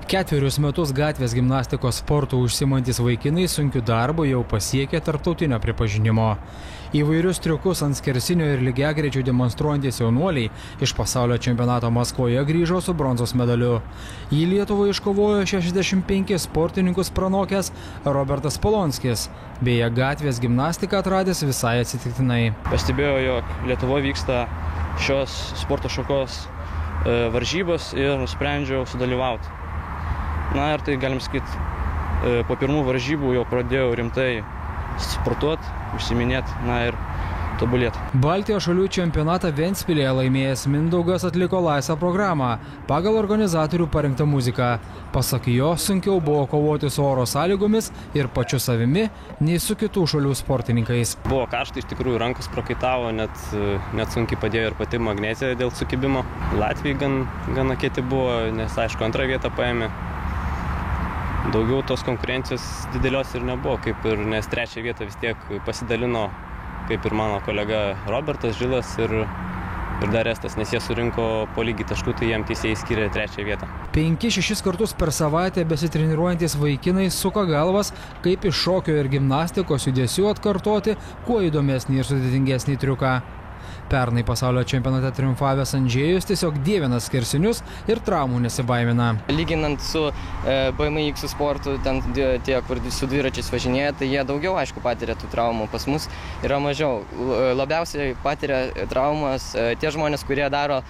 4 metus gatvės gimnastikos sportų užsiimantys vaikinai sunkiu darbu jau pasiekė tarptautinio pripažinimo. Įvairius triukus ant skersinio ir lygiagrečių demonstruojantys jaunuoliai iš pasaulio čempionato Maskvoje grįžo su bronzos medaliu. Į Lietuvą iškovojo 65 sportininkus pranokęs Robertas Polonskis, beje gatvės gimnastiką atradęs visai atsitiktinai. Pastebėjau, jog Lietuvoje vyksta šios sporto šakos varžybos ir nusprendžiau sudalyvauti. Na ir tai galim sakyti, po pirmų varžybų jau pradėjau rimtai sportuoti, užsiiminėti, na ir tobulėti. Baltijos šalių čempionatą Ventspilėje laimėjęs Mindaugas atliko laisvą programą pagal organizatorių parinktą muziką. Pasak jo, sunkiau buvo kovoti su oro sąlygomis ir pačiu savimi, nei su kitų šalių sportininkais. Buvo karšta, iš tikrųjų rankos prakaitavo, net sunkiai padėjo ir pati magnezija dėl sukibimo. Latvijai gan kieti buvo, nes aišku antrą vietą paėmė. Daugiau tos konkurencijos didelios ir nebuvo, nes trečią vietą vis tiek pasidalino, kaip ir mano kolega Robertas Žilas ir dar Estas, nes jie surinko po lygiai taškų, tai jiem teisėjai skyrė trečią vietą. 5-6 kartus per savaitę besitreniruojantis vaikinai suka galvas, kaip iš šokio ir gimnastikos judesių atkartoti kuo įdomesnį ir sudėtingesnį triuką. Pernai pasaulio čempionate triumfavęs Andžėjus tiesiog dievina skersinius ir traumų nesibaimina. Lyginant su BMX sportu, ten tie, kur su dviračiais važinėja, tai jie daugiau, aišku, patiria tų traumų. Pas mus yra mažiau. Labiausiai patiria traumas tie žmonės, kurie daro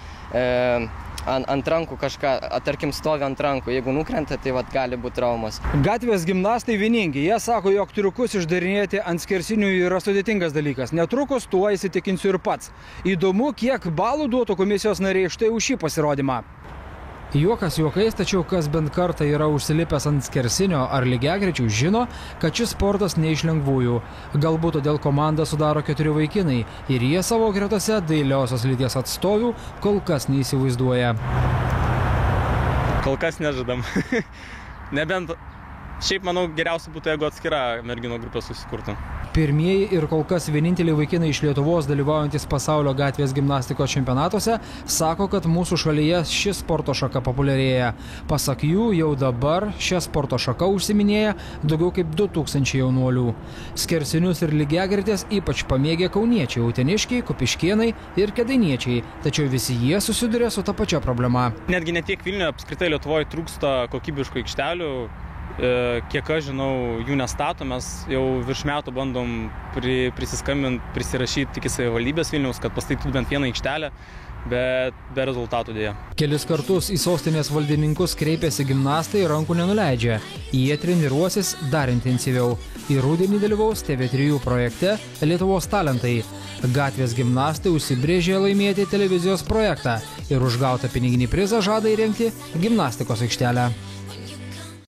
ant rankų kažką, tarkim, stovi ant rankų. Jeigu nukrenta, tai gali būti traumas. Gatvės gimnastai vieningi. Jie sako, jog triukus išdarinėti ant skersinių yra sudėtingas dalykas. Netrukus tuo įsitikinsiu ir pats. Įdomu, kiek balų duotų komisijos nariai štai už šį pasirodymą. Juokas juokais, tačiau kas bent kartą yra užsilipęs ant skersinio ar lygiagrečių žino, kad šis sportas ne iš lengvųjų. Galbūt todėl komandą sudaro 4 vaikinai ir jie savo gretose dailiosios lyties atstovių kol kas neįsivaizduoja. Kol kas nežadam. Nebent šiaip, manau, geriausia būtų, jeigu atskira merginų grupė susikurtų. Pirmieji ir kol kas vieninteliai vaikinai iš Lietuvos dalyvaujantis pasaulio gatvės gimnastikos čempionatuose sako, kad mūsų šalyje ši sporto šaka populiarėja. Pasak jų, jau dabar šią sporto šaką užsiiminėja daugiau kaip 2000 jaunuolių. Skersinius ir lygiagretės ypač pamėgę kauniečiai, uteniškiai, kupiškėnai ir kėdainiečiai, tačiau visi jie susiduria su ta pačia problema. Netgi ne tiek Vilniuje, apskritai Lietuvoje trūksta kokybiškų aikštelių. Kiek aš žinau, jų nestato, mes jau virš metų bandom prisiskambinti, prisirašyti tik į savivaldybės Vilniaus, kad pastatytų bent vieną aikštelę, bet be rezultatų dėja. Kelis kartus į sostinės valdininkus kreipėsi gimnastai, rankų nenuleidžia. Jie treniruosis dar intensyviau. Į rudenį dalyvaus TV3 projekte Lietuvos talentai. Gatvės gimnastai užsibrėžė laimėti televizijos projektą ir už gautą piniginį prizą žada įrengti gimnastikos aikštelę.